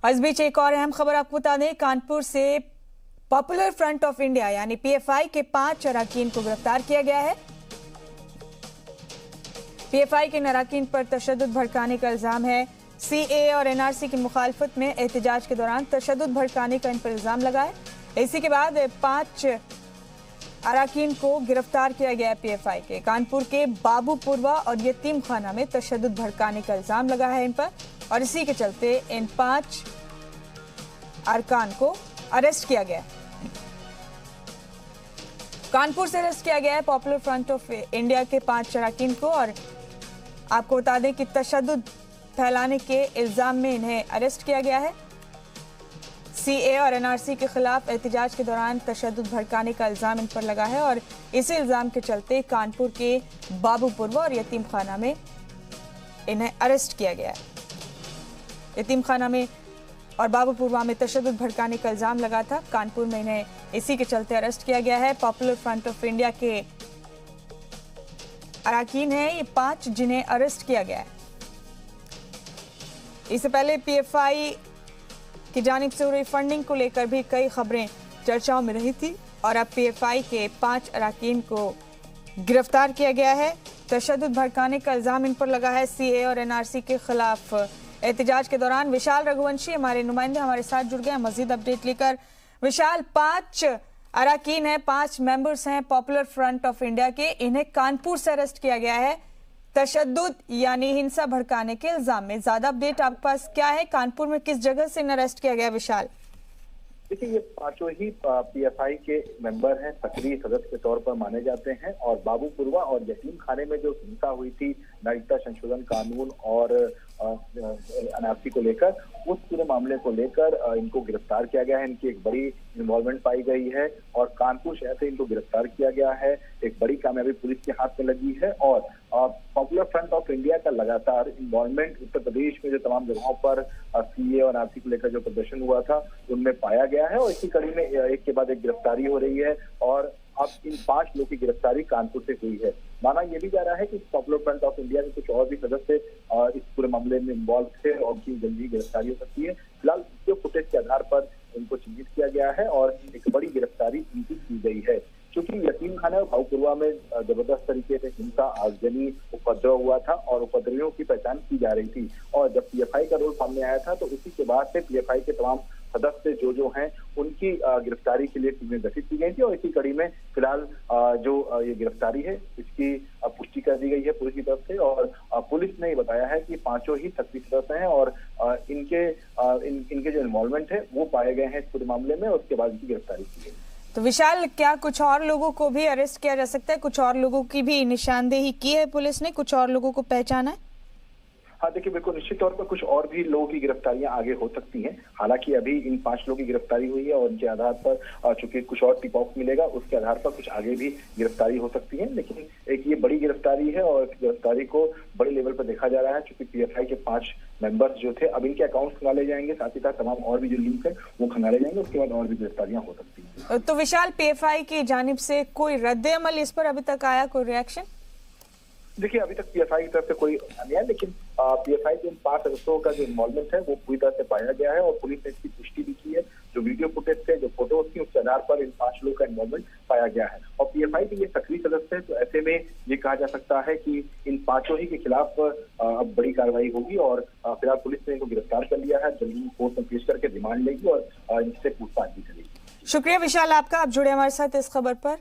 और इस बीच एक और अहम खबर आपको बता दें, कानपुर से पॉपुलर फ्रंट ऑफ इंडिया यानी पीएफआई के 5 अरकान को गिरफ्तार किया गया है। पीएफआई के अरकान पर तशद्दुद भड़काने का इल्जाम है। सीएए और एनआरसी की मुखालफत में एहतजाज के दौरान तशद्दुद भड़काने का इन पर इल्जाम लगा है। इसी के बाद 5 अरकान को गिरफ्तार किया गया है। पीएफआई के कानपुर के बाबूपुरवा और यतीम खाना में तशद्दुद भड़काने का इल्जाम लगा है इन पर, और इसी के चलते इन 5 अरकान को अरेस्ट किया गया। कानपुर से अरेस्ट किया गया है पॉपुलर फ्रंट ऑफ इंडिया के 5 अरकान को, और आपको बता दें कि तशद्दुद फैलाने के इल्जाम में इन्हें अरेस्ट किया गया है। सीए और एनआरसी के खिलाफ एहतजाज के दौरान तशद्दुद भड़काने का इल्जाम इन पर लगा है, और इसी इल्जाम के चलते कानपुर के बाबूपुरवा और यतीम खाना में इन्हें अरेस्ट किया गया है। यतीम खाना में और बाबूपुरवा में तशद्दुद भड़काने का इल्जाम लगा था। कानपुर में इन्हें इसी के चलते अरेस्ट किया गया है। पॉपुलर फ्रंट ऑफ इंडिया के अरकान हैं ये 5 जिन्हें अरेस्ट किया गया है। इससे पहले पीएफआई की जानिब से हो रही फंडिंग को लेकर भी कई खबरें चर्चाओं में रही थी, और अब पीएफआई के 5 अरकान को गिरफ्तार किया गया है। तशद्दुद भड़काने का इल्जाम इन पर लगा है। सीए और एनआरसी के खिलाफ एहतजाज के दौरान विशाल रघुवंशी हमारे नुमाइंदे हमारे साथ जुड़ गए मजीद अपडेट लेकर। विशाल, 5 अरकान हैं, 5 मेंबर्स हैं पॉपुलर फ्रंट ऑफ इंडिया के, इन्हें कानपुर से अरेस्ट किया गया है तशद्दुद यानी हिंसा भड़काने के इल्जाम में। ज्यादा अपडेट आपके पास क्या है? कानपुर में किस जगह से इन्हें अरेस्ट किया गया विशाल? देखिए, ये 5 ही पीएफआई के मेंबर हैं, सक्रिय सदस्य के तौर पर माने जाते हैं। और बाबूपुरवा और यतीम खाने में जो हिंसा हुई थी नागरिकता संशोधन कानून और एनआरसी को लेकर, उस पूरे मामले को लेकर इनको गिरफ्तार किया गया है। इनकी एक बड़ी इन्वॉल्वमेंट पाई गई है और कानपुर शहर से इनको गिरफ्तार किया गया है। एक बड़ी कामयाबी पुलिस के हाथ में लगी है, और पॉपुलर फ्रंट ऑफ इंडिया का लगातार इन्वॉल्वमेंट उत्तर प्रदेश में जो तमाम जगहों पर सीए और एनआरसी को लेकर जो प्रदर्शन हुआ था उनमें पाया गया है। और इसी कड़ी में एक के बाद एक गिरफ्तारी हो रही है, और अब इन 5 लोगों की गिरफ्तारी कानपुर से हुई है। माना यह भी जा रहा है कि पॉपुलर फ्रंट ऑफ इंडिया के कुछ और भी सदस्य इस पूरे मामले में इन्वॉल्व थे और उनकी जल्दी गिरफ्तारी हो सकती है। फिलहाल वीडियो फुटेज के आधार पर इनको चिन्हित किया गया है और एक बड़ी गिरफ्तारी इनकी की गई है। क्योंकि यतीम खाना और बाबूपुरवा में जबरदस्त तरीके से हिंसा, आगजनी, उपद्रव हुआ था और उपद्रवियों की पहचान की जा रही थी, और जब पीएफआई का रोल सामने आया था तो उसी के बाद से पीएफआई के तमाम सदस्य जो हैं उनकी गिरफ्तारी के लिए टीमें गठित की गई थी। और इसी कड़ी में फिलहाल जो ये गिरफ्तारी है इसकी पुष्टि कर दी गई है पुलिस की तरफ से, और पुलिस ने ये बताया है कि 5 ही सक्रिय सदस्य हैं और इनके जो इन्वॉल्वमेंट है वो पाए गए हैं इस पूरे मामले में, और उसके बाद इनकी गिरफ्तारी की गई। तो विशाल, क्या कुछ और लोगों को भी अरेस्ट किया जा सकता है? कुछ और लोगों की भी निशानदेही की है पुलिस ने? कुछ और लोगों को पहचाना है? हाँ, देखिए, बिल्कुल निश्चित तौर पर कुछ और भी लोगों की गिरफ्तारियां आगे हो सकती हैं। हालांकि अभी इन 5 लोगों की गिरफ्तारी हुई है और उनके आधार पर चूंकि कुछ और टिप ऑफ मिलेगा उसके आधार पर कुछ आगे भी गिरफ्तारी हो सकती है। लेकिन एक ये बड़ी गिरफ्तारी है और गिरफ्तारी को बड़े लेवल पर देखा जा रहा है, चूंकि पीएफआई के 5 मेंबर्स जो थे अब इनके अकाउंट खंगाले जाएंगे, साथ ही साथ तमाम और भी जो लिंक है वो खंगाले जाएंगे। उसके बाद और भी गिरफ्तारियां हो सकती है। तो विशाल, पीएफआई की जानिब से कोई रद्द अमल इस पर अभी तक आया, कोई रिएक्शन? देखिए, अभी तक पीएफआई की तरफ से कोई नहीं है, लेकिन पीएफआई के इन 5 सदस्यों का जो इन्वॉल्वमेंट है वो पूरी तरह से पाया गया है और पुलिस ने इसकी पुष्टि भी की है। जो वीडियो फुटेज थे, जो फोटोज थी, उसके आधार पर इन 5 लोगों का इन्वॉल्वमेंट पाया गया है। और पीएफआई के ये सक्रिय सदस्य है, तो ऐसे में ये कहा जा सकता है कि इन 5 ही के खिलाफ अब बड़ी कार्रवाई होगी। और फिलहाल पुलिस ने इनको गिरफ्तार कर लिया है, जल्दी कोर्ट में पेश करके रिमांड लेगी और इनसे पूछताछ भी करेगी। शुक्रिया विशाल आपका, आप जुड़े हमारे साथ इस खबर पर।